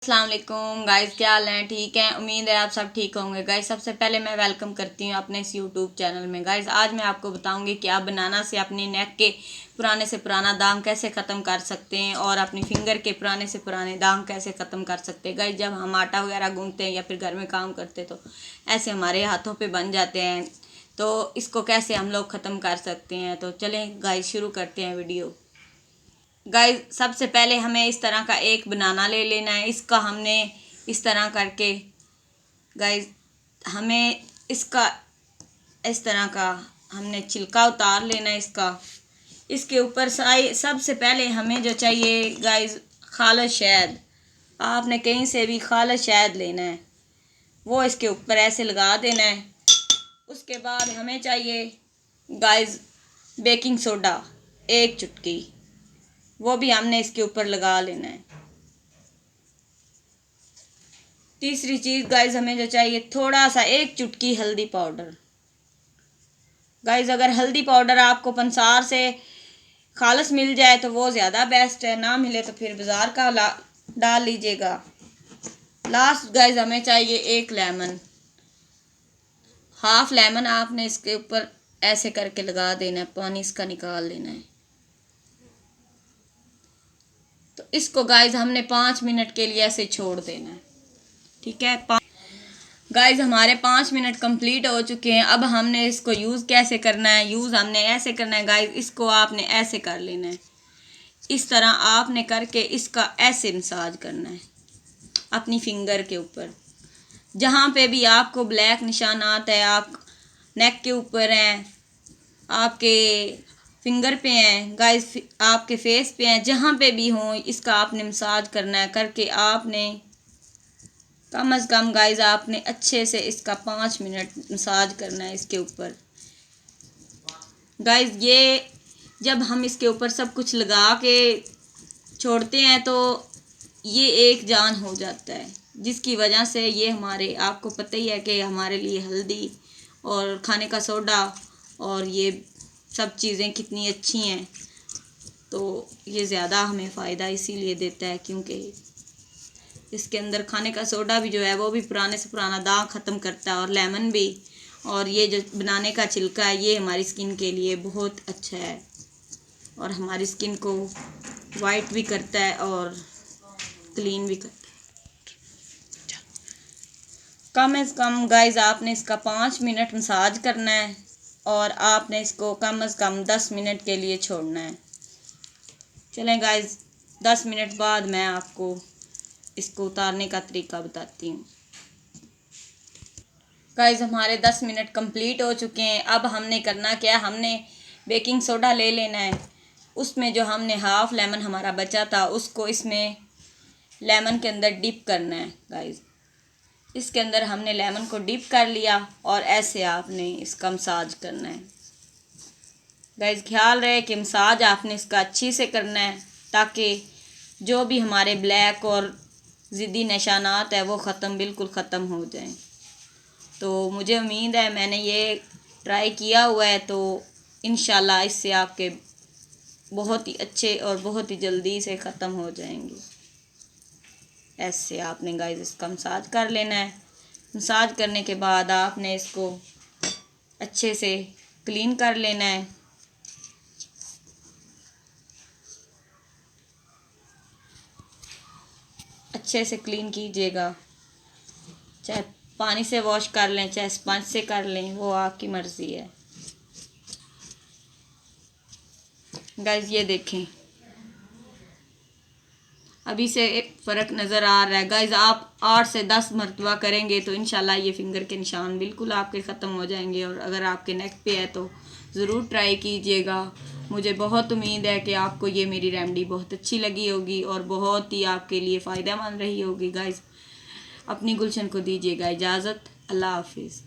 अस्सलाम वालेकुम गाइस, क्या हाल है? ठीक है, उम्मीद है आप सब ठीक होंगे। गाइस सबसे पहले मैं वेलकम करती हूँ अपने इस यूट्यूब चैनल में। गाइस आज मैं आपको बताऊंगी कि आप बनाना से अपनी नेक के पुराने से पुराना दाग कैसे ख़त्म कर सकते हैं और अपनी फिंगर के पुराने से पुराने दाग कैसे ख़त्म कर सकते हैं। गाइस जब हम आटा वगैरह गूंथते हैं या फिर घर में काम करते तो ऐसे हमारे हाथों पर बन जाते हैं, तो इसको कैसे हम लोग ख़त्म कर सकते हैं। तो चलें गाइस शुरू करते हैं वीडियो। गाइस सबसे पहले हमें इस तरह का एक बनाना ले लेना है। इसका हमने इस तरह करके गाइस हमें इसका इस तरह का हमने छिलका उतार लेना है इसका। इसके ऊपर सबसे पहले हमें जो चाहिए गाइस खालिश शहद। आपने कहीं से भी खालिश शहद लेना है, वो इसके ऊपर ऐसे लगा देना है। उसके बाद हमें चाहिए गाइस बेकिंग सोडा, एक चुटकी, वो भी हमने इसके ऊपर लगा लेना है। तीसरी चीज़ गाइस हमें जो चाहिए थोड़ा सा एक चुटकी हल्दी पाउडर। गाइस अगर हल्दी पाउडर आपको पंसार से खालिस मिल जाए तो वो ज़्यादा बेस्ट है, ना मिले तो फिर बाज़ार का डाल लीजिएगा। लास्ट गाइस हमें चाहिए एक लेमन, हाफ लेमन आपने इसके ऊपर ऐसे करके लगा देना है, पानी इसका निकाल लेना है। तो इसको गाइस हमने 5 मिनट के लिए ऐसे छोड़ देना है, ठीक है। गाइस हमारे 5 मिनट कंप्लीट हो चुके हैं। अब हमने इसको यूज़ कैसे करना है? यूज़ हमने ऐसे करना है गाइस, इसको आपने ऐसे कर लेना है, इस तरह आपने करके इसका ऐसे मसाज करना है अपनी फिंगर के ऊपर। जहाँ पे भी आपको ब्लैक निशानात है, आप नेक के ऊपर हैं, आपके फिंगर पे हैं गाइस, आपके फेस पे हैं, जहाँ पे भी हों इसका आपने मसाज करना है। करके आपने कम अज़ कम गाइस आपने अच्छे से इसका 5 मिनट मसाज करना है इसके ऊपर। गाइस ये जब हम इसके ऊपर सब कुछ लगा के छोड़ते हैं तो ये एक जान हो जाता है, जिसकी वजह से ये हमारे, आपको पता ही है कि हमारे लिए हल्दी और खाने का सोडा और ये सब चीज़ें कितनी अच्छी हैं। तो ये ज़्यादा हमें फ़ायदा इसीलिए देता है क्योंकि इसके अंदर खाने का सोडा भी जो है वो भी पुराने से पुराना दाग ख़त्म करता है, और लेमन भी, और ये जो बनाने का छिलका है ये हमारी स्किन के लिए बहुत अच्छा है और हमारी स्किन को वाइट भी करता है और क्लीन भी करता है। कम से कम गाइस आपने इसका 5 मिनट मसाज करना है और आपने इसको कम से कम 10 मिनट के लिए छोड़ना है। चलें गाइस 10 मिनट बाद मैं आपको इसको उतारने का तरीका बताती हूँ। गाइस हमारे 10 मिनट कंप्लीट हो चुके हैं। अब हमने करना क्या, हमने बेकिंग सोडा ले लेना है। उसमें जो हमने हाफ लेमन हमारा बचा था उसको इसमें लेमन के अंदर डिप करना है। गाइस इसके अंदर हमने लेमन को डिप कर लिया और ऐसे आपने इसका मसाज करना है। गाइस ख्याल रहे कि मसाज आपने इसका अच्छी से करना है ताकि जो भी हमारे ब्लैक और ज़िद्दी निशानात है वो बिल्कुल ख़त्म हो जाएं। तो मुझे उम्मीद है, मैंने ये ट्राई किया हुआ है, तो इंशाल्लाह इससे आपके बहुत ही अच्छे और बहुत ही जल्दी से ख़त्म हो जाएंगे। ऐसे आपने गाइस इसका मसाज कर लेना है। मसाज करने के बाद आपने इसको अच्छे से क्लीन कर लेना है। अच्छे से क्लीन कीजिएगा, चाहे पानी से वॉश कर लें चाहे स्पंज से कर लें, वो आपकी मर्ज़ी है। गाइस ये देखें अभी से एक फ़र्क नज़र आ रहा है। गाइस आप 8 से 10 मरतबा करेंगे तो इंशाल्लाह ये फिंगर के निशान बिल्कुल आपके ख़त्म हो जाएंगे। और अगर आपके नेक पे है तो ज़रूर ट्राई कीजिएगा। मुझे बहुत उम्मीद है कि आपको ये मेरी रेमेडी बहुत अच्छी लगी होगी और बहुत ही आपके लिए फ़ायदेमंद रही होगी। गाइस अपनी गुलशन को दीजिएगा इजाज़त। अल्लाह हाफिज़।